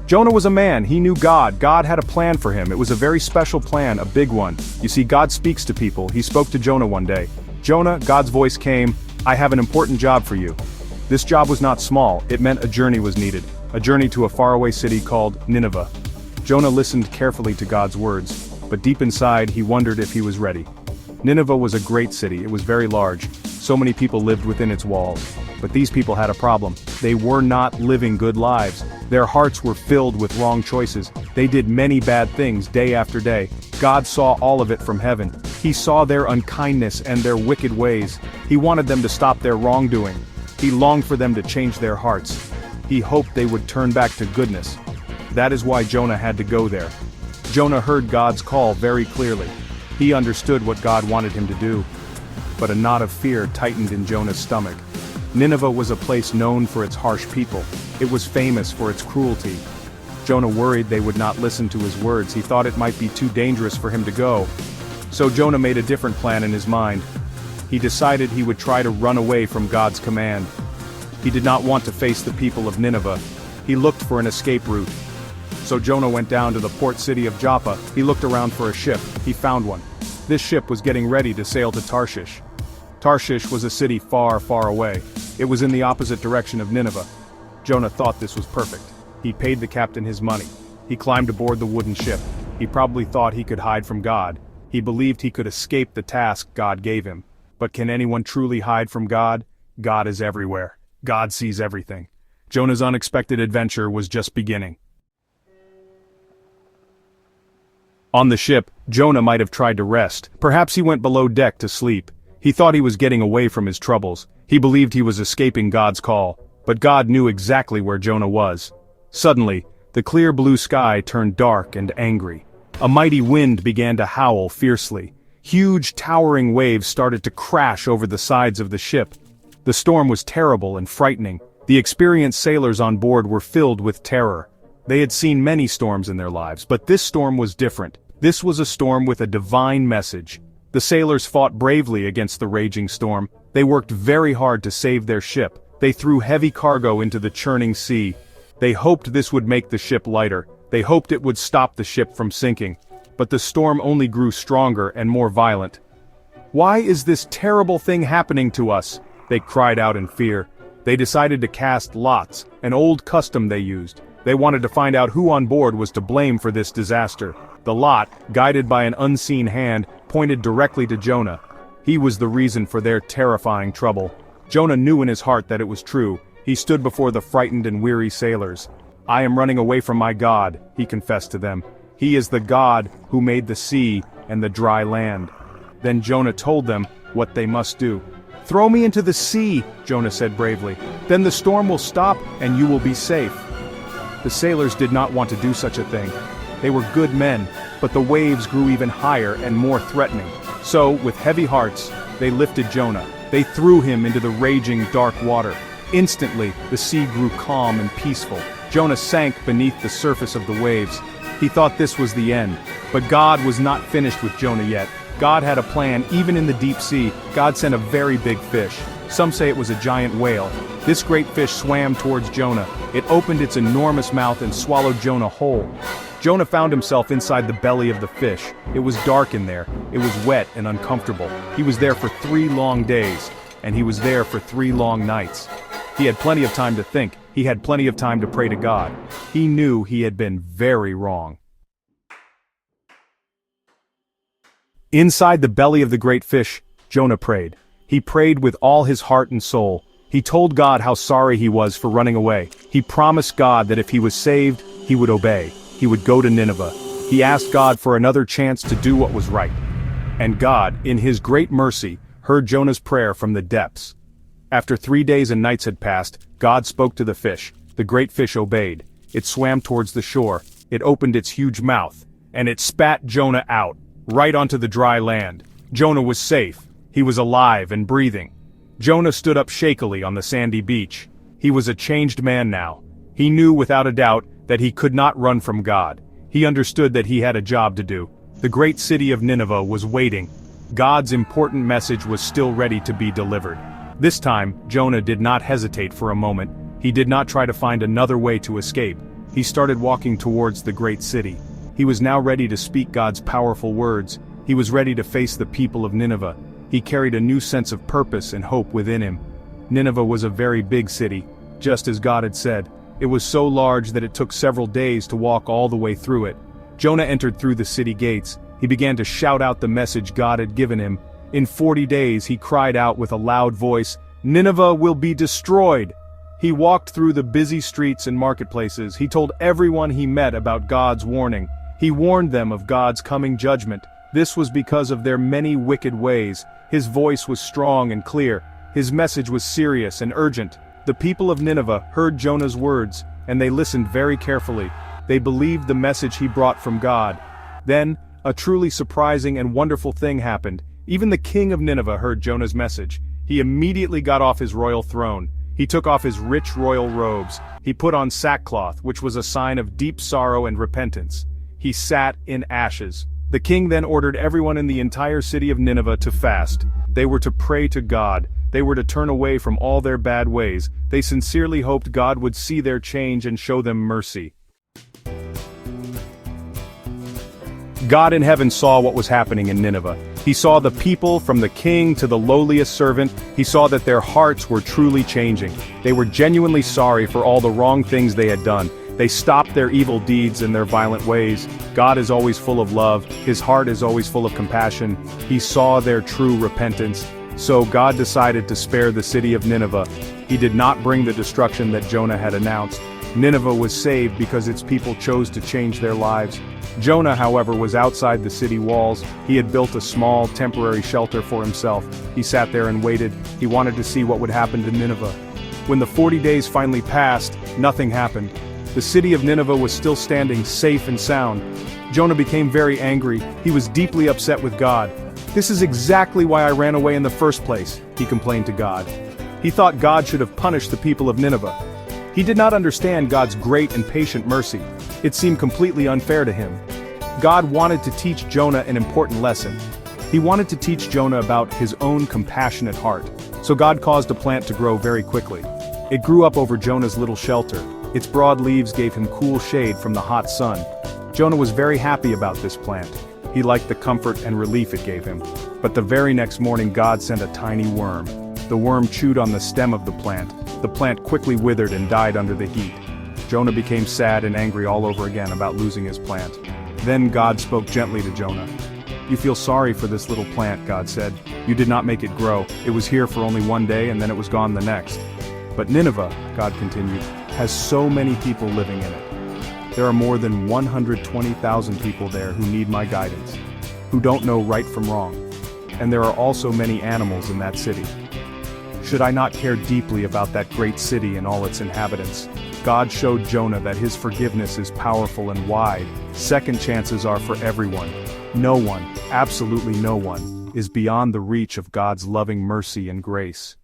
Jonah was a man, he knew God. God had a plan for him. It was a very special plan, a big one. You see, God speaks to people. He spoke to Jonah one day. Jonah, God's voice came, I have an important job for you. This job was not small, it meant a journey was needed. A journey to a faraway city called Nineveh. Jonah listened carefully to God's words, but deep inside he wondered if he was ready. Nineveh was a great city, it was very large. So many people lived within its walls. But these people had a problem. They were not living good lives. Their hearts were filled with wrong choices. They did many bad things day after day. God saw all of it from heaven. He saw their unkindness and their wicked ways. He wanted them to stop their wrongdoing. He longed for them to change their hearts. He hoped they would turn back to goodness. That is why Jonah had to go there. Jonah heard God's call very clearly. He understood what God wanted him to do. But a knot of fear tightened in Jonah's stomach. Nineveh was a place known for its harsh people. It was famous for its cruelty. Jonah worried they would not listen to his words. He thought it might be too dangerous for him to go. So Jonah made a different plan in his mind. He decided he would try to run away from God's command. He did not want to face the people of Nineveh. He looked for an escape route. So Jonah went down to the port city of Joppa. He looked around for a ship. He found one. This ship was getting ready to sail to Tarshish. Tarshish was a city far, far away. It was in the opposite direction of Nineveh. Jonah thought this was perfect. He paid the captain his money. He climbed aboard the wooden ship. He probably thought he could hide from God. He believed he could escape the task God gave him. But can anyone truly hide from God? God is everywhere. God sees everything. Jonah's unexpected adventure was just beginning. On the ship, Jonah might have tried to rest. Perhaps he went below deck to sleep. He thought he was getting away from his troubles. He believed he was escaping God's call. But God knew exactly where Jonah was. Suddenly, the clear blue sky turned dark and angry. A mighty wind began to howl fiercely. Huge towering waves started to crash over the sides of the ship. The storm was terrible and frightening. The experienced sailors on board were filled with terror. They had seen many storms in their lives, but this storm was different. This was a storm with a divine message. The sailors fought bravely against the raging storm. They worked very hard to save their ship. They threw heavy cargo into the churning sea. They hoped this would make the ship lighter. They hoped it would stop the ship from sinking. But the storm only grew stronger and more violent. "Why is this terrible thing happening to us?" they cried out in fear. They decided to cast lots, an old custom they used. They wanted to find out who on board was to blame for this disaster. The lot, guided by an unseen hand, pointed directly to Jonah. He was the reason for their terrifying trouble. Jonah knew in his heart that it was true. He stood before the frightened and weary sailors. "I am running away from my God," he confessed to them. "He is the God who made the sea and the dry land." Then Jonah told them what they must do. "Throw me into the sea," Jonah said bravely. "Then the storm will stop and you will be safe." The sailors did not want to do such a thing. They were good men, but the waves grew even higher and more threatening. So, with heavy hearts, they lifted Jonah. They threw him into the raging dark water. Instantly, the sea grew calm and peaceful. Jonah sank beneath the surface of the waves. He thought this was the end. But God was not finished with Jonah yet. God had a plan even in the deep sea. God sent a very big fish. Some say it was a giant whale. This great fish swam towards Jonah. It opened its enormous mouth and swallowed Jonah whole. Jonah found himself inside the belly of the fish. It was dark in there. It was wet and uncomfortable. He was there for 3 long days, and he was there for 3 long nights. He had plenty of time to think. He had plenty of time to pray to God. He knew he had been very wrong. Inside the belly of the great fish, Jonah prayed. He prayed with all his heart and soul. He told God how sorry he was for running away. He promised God that if he was saved, he would obey. He would go to Nineveh. He asked God for another chance to do what was right. And God, in his great mercy, heard Jonah's prayer from the depths. After 3 days and nights had passed, God spoke to the fish. The great fish obeyed. It swam towards the shore. It opened its huge mouth, and it spat Jonah out, right onto the dry land. Jonah was safe. He was alive and breathing. Jonah stood up shakily on the sandy beach. He was a changed man now. He knew without a doubt that he could not run from God. He understood that he had a job to do. The great city of Nineveh was waiting. God's important message was still ready to be delivered. This time, Jonah did not hesitate for a moment. He did not try to find another way to escape. He started walking towards the great city. He was now ready to speak God's powerful words. He was ready to face the people of Nineveh. He carried a new sense of purpose and hope within him. Nineveh was a very big city, just as God had said. It was so large that it took several days to walk all the way through it. Jonah entered through the city gates. He began to shout out the message God had given him. In 40 days he cried out with a loud voice, "Nineveh will be destroyed!" He walked through the busy streets and marketplaces. He told everyone he met about God's warning. He warned them of God's coming judgment. This was because of their many wicked ways. His voice was strong and clear. His message was serious and urgent. The people of Nineveh heard Jonah's words, and they listened very carefully. They believed the message he brought from God. Then, a truly surprising and wonderful thing happened. Even the king of Nineveh heard Jonah's message. He immediately got off his royal throne. He took off his rich royal robes. He put on sackcloth, which was a sign of deep sorrow and repentance. He sat in ashes. The king then ordered everyone in the entire city of Nineveh to fast. They were to pray to God. They were to turn away from all their bad ways. They sincerely hoped God would see their change and show them mercy. God in heaven saw what was happening in Nineveh. He saw the people from the king to the lowliest servant. He saw that their hearts were truly changing. They were genuinely sorry for all the wrong things they had done. They stopped their evil deeds and their violent ways. God is always full of love. His heart is always full of compassion. He saw their true repentance. So God decided to spare the city of Nineveh. He did not bring the destruction that Jonah had announced. Nineveh was saved because its people chose to change their lives. Jonah, however, was outside the city walls. He had built a small, temporary shelter for himself. He sat there and waited. He wanted to see what would happen to Nineveh. When the 40 days finally passed, nothing happened. The city of Nineveh was still standing, safe and sound. Jonah became very angry. He was deeply upset with God. "This is exactly why I ran away in the first place," he complained to God. He thought God should have punished the people of Nineveh. He did not understand God's great and patient mercy. It seemed completely unfair to him. God wanted to teach Jonah an important lesson. He wanted to teach Jonah about his own compassionate heart. So God caused a plant to grow very quickly. It grew up over Jonah's little shelter. Its broad leaves gave him cool shade from the hot sun. Jonah was very happy about this plant. He liked the comfort and relief it gave him. But the very next morning God sent a tiny worm. The worm chewed on the stem of the plant. The plant quickly withered and died under the heat. Jonah became sad and angry all over again about losing his plant. Then God spoke gently to Jonah. "You feel sorry for this little plant," God said. "You did not make it grow. It was here for only one day and then it was gone the next. But Nineveh," God continued, "has so many people living in it. There are more than 120,000 people there who need my guidance, who don't know right from wrong. And there are also many animals in that city. Should I not care deeply about that great city and all its inhabitants?" God showed Jonah that his forgiveness is powerful and wide. Second chances are for everyone. No one, absolutely no one, is beyond the reach of God's loving mercy and grace.